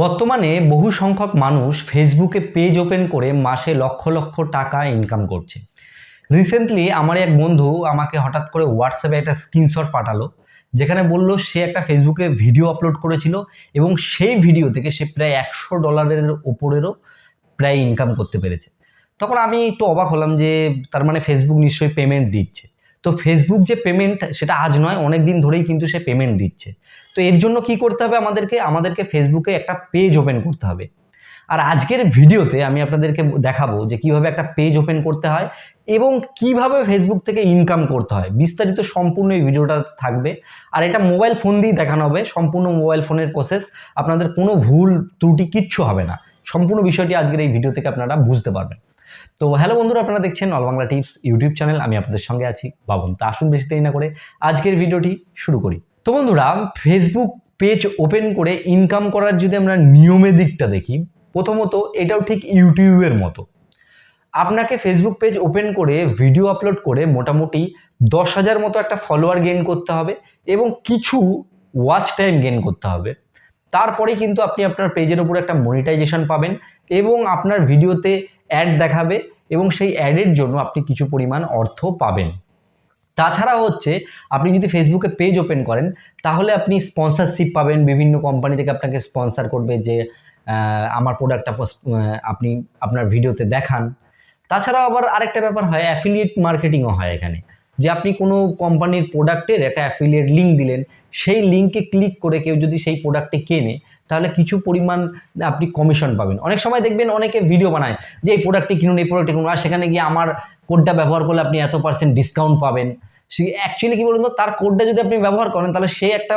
বর্তমানে বহু সংখ্যক মানুষ ফেসবুকে পেজ ওপেন করে মাসে লক্ষ লক্ষ টাকা ইনকাম করছে। রিসেন্টলি আমার এক বন্ধু আমাকে হঠাৎ করে হোয়াটসঅ্যাপে একটা স্ক্রিনশট পাঠালো, যেখানে বলল সে একটা ফেসবুকে ভিডিও আপলোড করেছিল এবং সেই ভিডিও থেকে সে প্রায় $100 ওপরেরও প্রায় ইনকাম করতে পেরেছে। তখন আমি একটু অবাক হলাম যে তার মানে ফেসবুক নিশ্চয়ই পেমেন্ট দিচ্ছে। তো ফেসবুক যে পেমেন্ট সেটা আজ নয়, অনেক দিন ধরেই কিন্তু সে পেমেন্ট দিচ্ছে। তো এর জন্য কি করতে হবে, আমাদেরকে ফেসবুকে একটা পেজ ওপেন করতে হবে। আর আজকের ভিডিওতে আমি আপনাদেরকে দেখাবো যে কিভাবে একটা পেজ ওপেন করতে হয় এবং কিভাবে ফেসবুক থেকে ইনকাম করতে হয়। বিস্তারিত সম্পূর্ণ এই ভিডিওটা থাকবে। আর এটা মোবাইল ফোন দিয়ে দেখানো হবে, সম্পূর্ণ মোবাইল ফোনের প্রসেস। আপনাদের কোনো ভুল ত্রুটি কিচ্ছু হবে না। সম্পূর্ণ বিষয়টি আজকের এই ভিডিও থেকে আপনারা বুঝতে পারবেন। তো হ্যালো বন্ধুরা, আপনারা দেখছেন all Bangla tips YouTube channel. আমি আপনাদের সঙ্গে আছি বাবন। তা আসুন বেশি দেরি না করে আজকের ভিডিওটি শুরু করি। তো বন্ধুরা, ফেসবুক পেজ ওপেন করে ইনকাম করার যদি আমরা নিয়মের দিকটা দেখি, প্রথমত এটাও ঠিক ইউটিউবের মতো। আপনাকে ফেসবুক পেজ ওপেন করে ভিডিও আপলোড করে মোটামুটি 10,000 মতো একটা ফলোয়ার গেইন করতে হবে এবং কিছু ওয়াচ টাইম গেইন করতে হবে। তারপরে কিন্তু আপনি আপনার পেজের উপর একটা মনিটাইজেশন পাবেন এবং আপনার ভিডিওতে অ্যাড দেখাবে এবং সেই অ্যাডের জন্য আপনি কিছু পরিমাণ অর্থ পাবেন। তাছাড়া হচ্ছে আপনি যদি ফেসবুকে পেজ ওপেন করেন তাহলে আপনি স্পন্সরশিপ পাবেন, বিভিন্ন কোম্পানি থেকে আপনাকে স্পন্সর করবে যে আমার প্রোডাক্টটা আপনি আপনার ভিডিওতে দেখান। তাছাড়াও আবার আরেকটা ব্যাপার হয়, অ্যাফিলিয়েট মার্কেটিংও হয় এখানে, যে আপনি কোনো কোম্পানির প্রোডাক্টের একটা অ্যাফিলিয়েট লিঙ্ক দিলেন, সেই লিঙ্কে ক্লিক করে কেউ যদি সেই প্রোডাক্টটি কেনে তাহলে কিছু পরিমাণ আপনি কমিশন পাবেন। অনেক সময় দেখবেন অনেকে ভিডিও বানায় যে এই প্রোডাক্টটি কিনুন, এই প্রোডাক্টটি কিনুন, আর সেখানে গিয়ে আমার কোডটা ব্যবহার করলে আপনি এত % ডিসকাউন্ট পাবেন। সে অ্যাকচুয়ালি কী বলুন তো, তার কোডটা যদি আপনি ব্যবহার করেন তাহলে সে একটা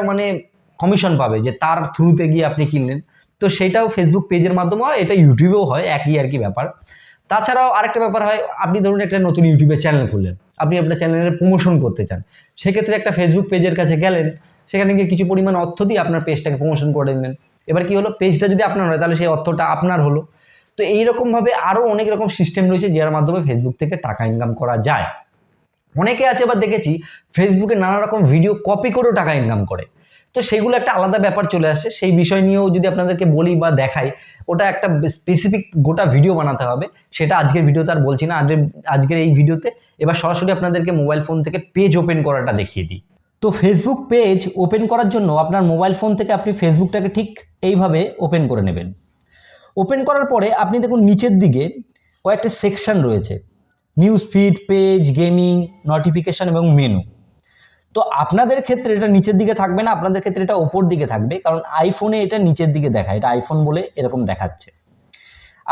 কমিশন পাবে যে তার থ্রুতে গিয়ে আপনি কিনলেন। তো সেটাও ফেসবুক পেজের মাধ্যমে হয়, এটা ইউটিউবেও হয়, একই আর কি ব্যাপার। তাছাড়াও আরেকটা ব্যাপার হয়, আপনি ধরুন একটা নতুন ইউটিউবে চ্যানেল খুললেন, আপনি আপনার চ্যানেলের প্রমোশন করতে চান, সেক্ষেত্রে একটা ফেসবুক পেজের কাছে গেলেন, সেখানে গিয়ে কিছু পরিমাণ অর্থ দিয়ে আপনার পেজটাকে প্রমোশন করে দিলেন। এবার কি হলো, পেজটা যদি আপনার হয় তাহলে সেই অর্থটা আপনার হলো। তো এইরকমভাবে আরও অনেক রকম সিস্টেম রয়েছে যার মাধ্যমে ফেসবুক থেকে টাকা ইনকাম করা যায়। অনেকে আছে আবার দেখেছি ফেসবুকে নানা রকম ভিডিও কপি করেও টাকা ইনকাম করে। তো সেগুলো একটা আলাদা ব্যাপার চলে আসে, সেই বিষয় নিয়েও যদি আপনাদেরকে বলি বা দেখাই, ওটা একটা স্পেসিফিক গোটা ভিডিও বানাতে হবে। সেটা আজকের ভিডিওতে আর বলছি না। আজকের এই ভিডিওতে এবার সরাসরি আপনাদেরকে মোবাইল ফোন থেকে পেজ ওপেন করাটা দেখিয়ে দিই। তো ফেসবুক পেজ ওপেন করার জন্য আপনার মোবাইল ফোন থেকে আপনি ফেসবুকটাকে ঠিক এইভাবে ওপেন করে নেবেন। ওপেন করার পরে আপনি দেখুন নিচের দিকে কয়েকটা সেকশন রয়েছে, news feed, page, gaming, notification এবং মেনু। তো আপনাদের ক্ষেত্রে এটা নিচের দিকে থাকবে না, আপনাদের ক্ষেত্রে এটা ওপর দিকে থাকবে, কারণ আইফোনে এটা নিচের দিকে দেখায়, এটা আইফোন বলে এরকম দেখাচ্ছে।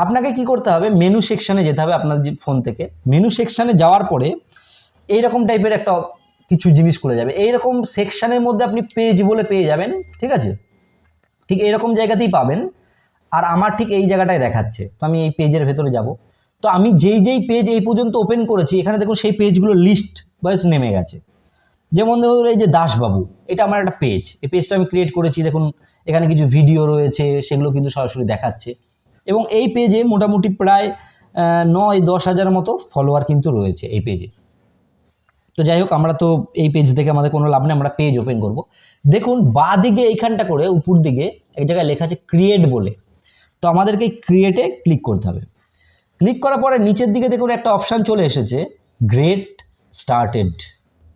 আপনাকে কি করতে হবে, মেনু সেকশনে যেতে হবে আপনার ফোন থেকে। মেনু সেকশনে যাওয়ার পরে এইরকম টাইপের একটা কিছু জিনিস খুলে যাবে, এইরকম সেকশনের মধ্যে আপনি পেজ বলে পেয়ে যাবেন, ঠিক আছে? ঠিক এইরকম জায়গাতেই পাবেন। আর আমার ঠিক এই জায়গাটায় দেখাচ্ছে, তো আমি এই পেজের ভেতরে যাব। তো আমি যেই পেজ এই পর্যন্ত ওপেন করেছি, এখানে দেখুন সেই পেজগুলো লিস্ট ওয়াইজ নেমে গেছে। যেমন ধরুন এই যে দাসবাবু, এটা আমার একটা পেজ, এই পেজটা আমি ক্রিয়েট করেছি। দেখুন এখানে কিছু ভিডিও রয়েছে, সেগুলো কিন্তু সরাসরি দেখাচ্ছে এবং এই পেজে মোটামুটি প্রায় 9-10 হাজার মতো ফলোয়ার কিন্তু রয়েছে এই পেজে। তো যাই হোক, আমরা তো এই পেজ থেকে আমাদের কোনো লাভ নেই, আমরা পেজ ওপেন করব। দেখুন বাঁ দিকে এইখানটা করে উপর দিকে এক জায়গায় লেখা আছে ক্রিয়েট বলে, তো আমাদেরকে ক্রিয়েটে ক্লিক করতে হবে। ক্লিক করার পরে নিচের দিকে দেখুন একটা অপশান চলে এসেছে, গ্রেট স্টার্টেড।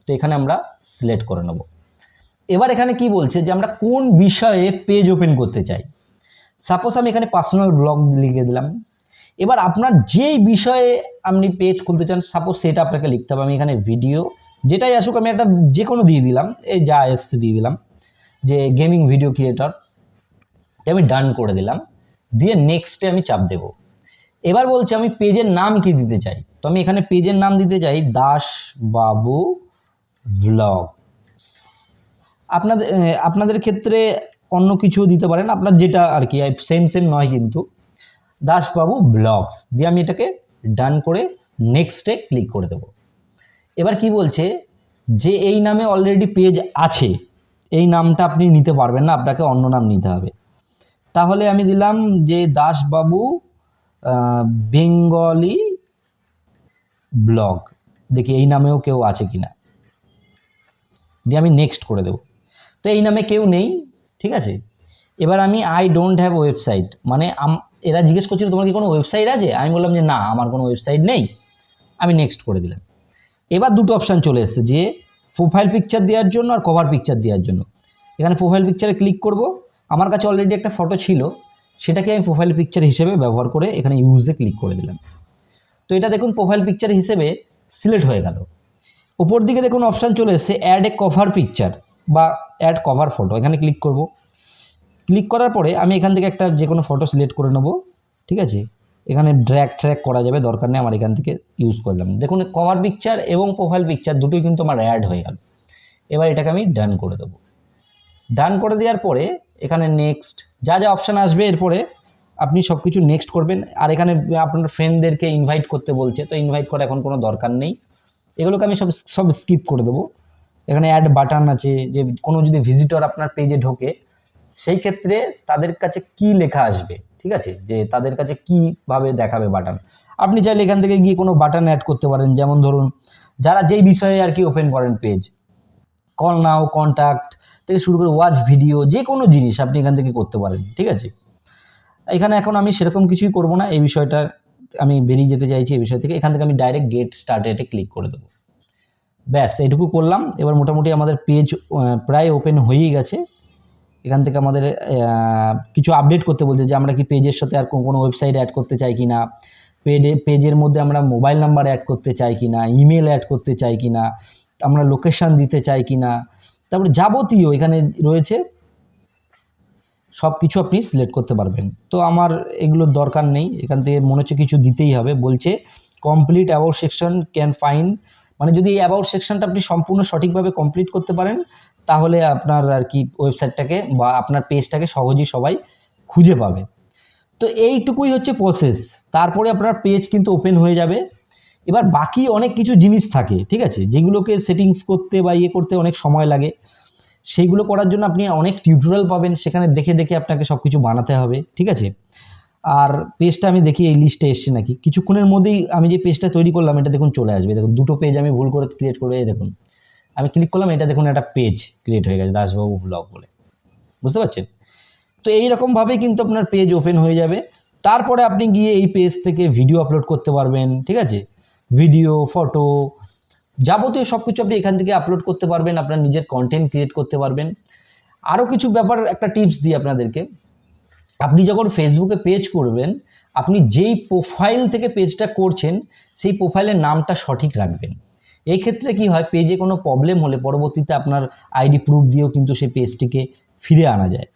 তো এখানে আমরা সিলেক্ট করে নেব। এবার এখানে কি বলছে যে আমরা কোন বিষয়ে পেজ ওপেন করতে চাই। সাপোজ আমি এখানে পার্সোনাল ব্লগ লিখে দিলাম। এবার আপনার যেই বিষয়ে আপনি পেজ খুলতে চান, সাপোজ সেটা আপনাকে লিখতে হবে। আমি এখানে ভিডিও যেটাই আসুক আমি একটা যে কোনো দিয়ে দিলাম, এই যা এসছে দিয়ে দিলাম, যে গেমিং ভিডিও ক্রিয়েটর। আমি ডান করে দিলাম, দিয়ে নেক্সটে আমি চাপ দেব। এবার বলছে আমি পেজের নাম কি দিতে চাই, তো আমি এখানে পেজের নাম দিতে চাই দাসবাবু ব্লগস। আপনাদের ক্ষেত্রে অন্য কিছু দিতে পারেন, আপনার যেটা আর কি সেম নয় কিন্তু, দাসবাবু ব্লগস দিয়ে আমি এটাকে ডান করে নেক্সটে ক্লিক করে দেব। এবার কি বলছে যে এই নামে অলরেডি পেজ আছে, এই নামটা আপনি নিতে পারবেন না, আপনাকে অন্য নাম নিতে হবে। তাহলে আমি দিলাম যে দাসবাবু বেঙ্গলি ব্লগ, দেখি এই নামেও কেউ আছে কিনা, দিয়ে আমি নেক্সট করে দেব। তো এই নামে কেউ নেই, ঠিক আছে। এবার আমি আই ডোন্ট হ্যাভ ওয়েবসাইট, মানে এরা জিজ্ঞেস করছিল তোমার কি কোনো ওয়েবসাইট আছে, আমি বললাম যে না আমার কোনো ওয়েবসাইট নেই, আমি নেক্সট করে দিলাম। এবার দুটো অপশান চলে এসেছে, যে প্রোফাইল পিকচার দেওয়ার জন্য আর কভার পিকচার দেওয়ার জন্য। এখানে প্রোফাইল পিকচারে ক্লিক করব। আমার কাছে অলরেডি একটা ফটো ছিল, সেটাকে আমি প্রোফাইল পিকচার হিসেবে ব্যবহার করে এখানে ইউজে ক্লিক করে দিলাম। তো এটা দেখুন প্রোফাইল পিকচার হিসেবে সিলেক্ট হয়ে গেল। উপর দিকে দেখুন অপশান চলে এসেছে অ্যাড এ কভার পিকচার বা অ্যাড কভার ফটো, এখানে ক্লিক করব। ক্লিক করার পরে আমি এখান থেকে একটা যে কোনো ফটো সিলেক্ট করে নেব, ঠিক আছে। এখানে ড্র্যাগ ট্র্যাক করা যাবে, দরকার নেই, আমার এখান থেকে ইউজ করলাম। দেখুন কভার পিকচার এবং প্রোফাইল পিকচার দুটোই কিন্তু আমার অ্যাড হয়ে গেল। এবার এটাকে আমি ডান করে দেবো। ডান করে দেওয়ার পরে এখানে নেক্সট যা যা অপশান আসবে এরপরে আপনি সব কিছু নেক্সট করবেন। আর এখানে আপনার ফ্রেন্ডদেরকে ইনভাইট করতে বলছে, তো ইনভাইট করা এখন কোনো দরকার নেই, এগুলোকে আমি সব স্কিপ করে দেবো। এখানে অ্যাড বাটন আছে, যে কোনো যদি ভিজিটর আপনার পেজে ঢোকে সেই ক্ষেত্রে তাদের কাছে কি লেখা আসবে, ঠিক আছে, যে তাদের কাছে কীভাবে দেখাবে বাটন। আপনি চাইলে এখান থেকে গিয়ে কোনো বাটন অ্যাড করতে পারেন, যেমন ধরুন যারা যেই বিষয়ে আর কি ওপেন করেন পেজ, কল নাও, কন্ট্যাক্ট থেকে শুরু করে ওয়াচ ভিডিও, যে কোনো জিনিস আপনি এখান থেকে করতে পারেন, ঠিক আছে। এখানে এখন আমি সেরকম কিছুই করব না, এই বিষয়টা আমি বেরিয়ে যেতে চাইছি এই বিষয় থেকে। এখান থেকে আমি ডাইরেক্ট গেট স্টার্টেডে ক্লিক করে দেবো। ব্যাস এইটুকু করলাম। এবার মোটামুটি আমাদের পেজ প্রায় ওপেন হয়েই গেছে। এখান থেকে আমাদের কিছু আপডেট করতে বলছে, যে আমরা কি পেজের সাথে আর কোনো ওয়েবসাইট অ্যাড করতে চাই কি না, পেজের মধ্যে আমরা মোবাইল নাম্বার অ্যাড করতে চাই কি না, ইমেল অ্যাড করতে চাই কি না, আমরা লোকেশান দিতে চাই কি না, তারপরে যাবতীয় এখানে রয়েছে সব কিছু আপনি সিলেক্ট করতে পারবেন। তো আমার এগুলোর দরকার নেই, এখান থেকে মনে হচ্ছে কিছু দিতেই হবে। বলছে complete about section can find, মানে যদি এই অ্যাবাউট সেকশনটা আপনি সম্পূর্ণ সঠিকভাবে কমপ্লিট করতে পারেন তাহলে আপনার আর কি ওয়েবসাইটটাকে বা আপনার পেজটাকে সহজেই সবাই খুঁজে পাবে। তো এইটুকুই হচ্ছে প্রসেস, তারপরে আপনার পেজ কিন্তু ওপেন হয়ে যাবে। এবার বাকি অনেক কিছু জিনিস থাকে, ঠিক আছে, যেগুলোকে সেটিংস করতে বা ইয়ে করতে অনেক সময় লাগে। সেইগুলো করার জন্য আপনি অনেক টিউটোরিয়াল পাবেন, সেখানে দেখে দেখে আপনাকে সব কিছু বানাতে হবে, ঠিক আছে। আর পেজটা আমি দেখি এই লিস্টে এসছে নাকি, কিছুক্ষণের মধ্যেই আমি যে পেজটা তৈরি করলাম এটা দেখুন চলে আসবে। দেখুন দুটো পেজ আমি ভুল করে ক্রিয়েট করে, দেখুন আমি ক্লিক করলাম, এটা দেখুন একটা পেজ ক্রিয়েট হয়ে গেছে, দাসবাবু ব্লগ বলে, বুঝতে পারছেন। তো এইরকমভাবেই কিন্তু আপনার পেজ ওপেন হয়ে যাবে। তারপরে আপনি গিয়ে এই পেজ থেকে ভিডিও আপলোড করতে পারবেন, ঠিক আছে, ভিডিও, ফটো, যাবতীয় সব কিছু আপনি এখান থেকে আপলোড করতে পারবেন, আপনার নিজের কন্টেন্ট ক্রিয়েট করতে পারবেন। আরও কিছু ব্যাপার একটা টিপস দিই আপনাদেরকে, আপনি যখন ফেসবুকে পেজ করবেন আপনি যেই প্রোফাইল থেকে পেজটা করছেন সেই প্রোফাইলের নামটা সঠিক রাখবেন। এই ক্ষেত্রে কি হয়, পেজে কোনো প্রবলেম হলে পরবর্তীতে আপনার আইডি প্রুফ দিয়েও কিন্তু সেই পেজটিকে ফিরে আনা যায়।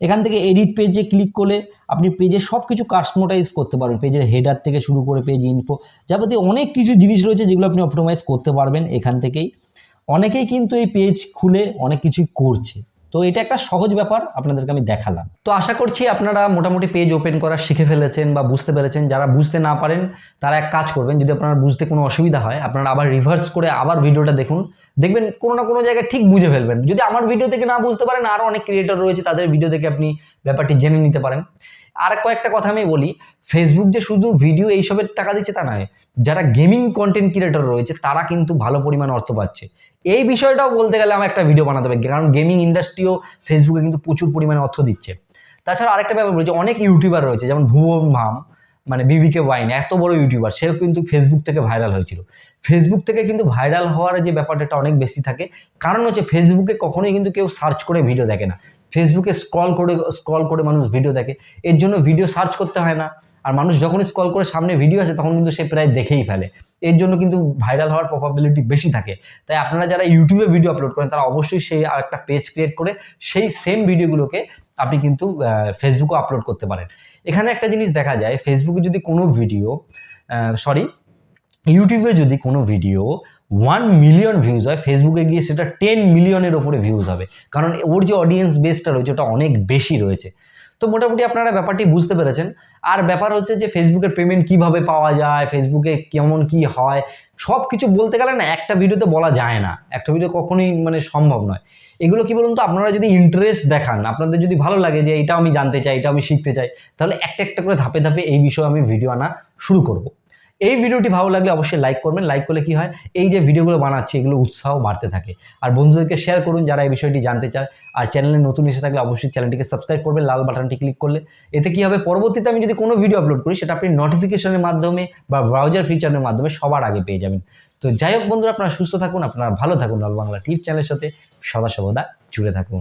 এখান থেকে এডিট পেজে ক্লিক করলে আপনি পেজে সব কিছু কাস্টমাইজ করতে পারবেন, পেজের হেডার থেকে শুরু করে পেজ ইনফো, যাবতীয় অনেক কিছু জিনিস রয়েছে যেগুলো আপনি অপটিমাইজ করতে পারবেন এখান থেকেই। অনেকেই কিন্তু এই পেজ খুলে অনেক কিছুই করছে, তো এটা একটা সহজ ব্যাপার আপনাদেরকে আমি দেখালাম। তো আশা করছি আপনারা মোটামুটি পেজ ওপেন করা শিখে ফেলেছেন বা বুঝতে পেরেছেন। যারা বুঝতে না পারেন তারা এক কাজ করবেন, যদি আপনারা বুঝতে কোনো অসুবিধা হয় আপনারা আবার রিভার্স করে আবার ভিডিওটা দেখুন, দেখবেন কোনো না কোনো জায়গায় ঠিক বুঝে ফেলবেন। যদি আমার ভিডিও থেকে না বুঝতে পারেন আরও অনেক ক্রিয়েটর রয়েছে, তাদের ভিডিও থেকে আপনি ব্যাপারটি জেনে নিতে পারেন। আর কয়েকটা কথা আমি বলি, ফেসবুক যে শুধু ভিডিও এইসবের টাকা দিচ্ছে তা নয়, যারা গেমিং কন্টেন্ট ক্রিয়েটর রয়েছে তারা কিন্তু ভালো পরিমাণ অর্থ পাচ্ছে। এই বিষয়টাও বলতে গেলে আমার একটা ভিডিও বানাতে হবে, কারণ গেমিং ইন্ডাস্ট্রিও ফেসবুকে কিন্তু প্রচুর পরিমাণে অর্থ দিচ্ছে। তাছাড়া আরেকটা ব্যাপার রয়েছে, অনেক ইউটিউবার রয়েছে, যেমন ভুবন ভাম, মানে বিবিকে ওয়াইন, এত বড় ইউটিউবার, সেও কিন্তু ফেসবুক থেকে ভাইরাল হয়েছিল। ফেসবুক থেকে কিন্তু ভাইরাল হওয়ার যে ব্যাপারটা অনেক বেশি থাকে, কারণ হচ্ছে ফেসবুকে কখনোই কিন্তু কেউ সার্চ করে ভিডিও দেখে না, ফেসবুকে স্ক্রল করে মানুষ ভিডিও দেখে, এর জন্য ভিডিও সার্চ করতে হয় না। আর মানুষ যখন স্ক্রল করে সামনে ভিডিও আছে তখন কিন্তু সে প্রায় দেখেই ফেলে, এর জন্য কিন্তু ভাইরাল হওয়ার প্রবাবিলিটি বেশি থাকে। তাই আপনারা যারা ইউটিউবে ভিডিও আপলোড করেন তারা অবশ্যই সেই একটা পেজ ক্রিয়েট করে সেই সেম ভিডিওগুলোকে আপনি কিন্তু ফেসবুকে আপলোড করতে পারেন। এখানে একটা জিনিস দেখা যায়, ফেসবুকে যদি কোনো ভিডিও ইউটিউবে যদি কোনো ভিডিও 1 মিলিয়ন ভিউজ হয়, ফেসবুকে গিয়ে সেটা 10 মিলিয়নের ওপরে ভিউজ হবে, কারণ ওর যে অডিয়েন্স বেসটা রয়েছে ওটা অনেক বেশি রয়েছে। তো মোটামুটি আপনারা ব্যাপারটি বুঝতে পেরেছেন। আর ব্যাপার হচ্ছে যে ফেসবুকের পেমেন্ট কিভাবে পাওয়া যায়, ফেসবুকে কেমন কি হয়, সব কিছু বলতে গেলে না একটা ভিডিওতে বলা যায় না, একটা ভিডিও কখনোই মানে সম্ভব নয়। এগুলো কি বলুন তো, আপনারা যদি ইন্টারেস্ট দেখান, আপনাদের যদি ভালো লাগে যে এটা আমি জানতে চাই, এটা আমি শিখতে চাই, তাহলে একটা একটা করে ধাপে ধাপে এই বিষয়ে আমি ভিডিও আনা শুরু করব। এই ভিডিওটি ভালো লাগলে অবশ্যই লাইক করবেন। লাইক করলে কি হয়, এই যে ভিডিওগুলো বানাচ্ছি এগুলো উৎসাহ বাড়তে থাকে। আর বন্ধুদেরকে শেয়ার করুন যারা এই বিষয়টি জানতে চায়। আর চ্যানেলে নতুন এসে থাকলে অবশ্যই চ্যানেলটিকে সাবস্ক্রাইব করবেন, লাল বাটনটি ক্লিক করলে। এতে কি হবে, পরবর্তীতে আমি যদি কোনো ভিডিও আপলোড করি সেটা আপনি নোটিফিকেশনের মাধ্যমে বা ব্রাউজার ফিচারের মাধ্যমে সবার আগে পেয়ে যাবেন। তো যাই হোক বন্ধুরা, আপনারা সুস্থ থাকুন, আপনারা ভালো থাকুন, লাল বাংলা টিপস চ্যানেলের সাথে সদা সর্বদা জুড়ে থাকুন।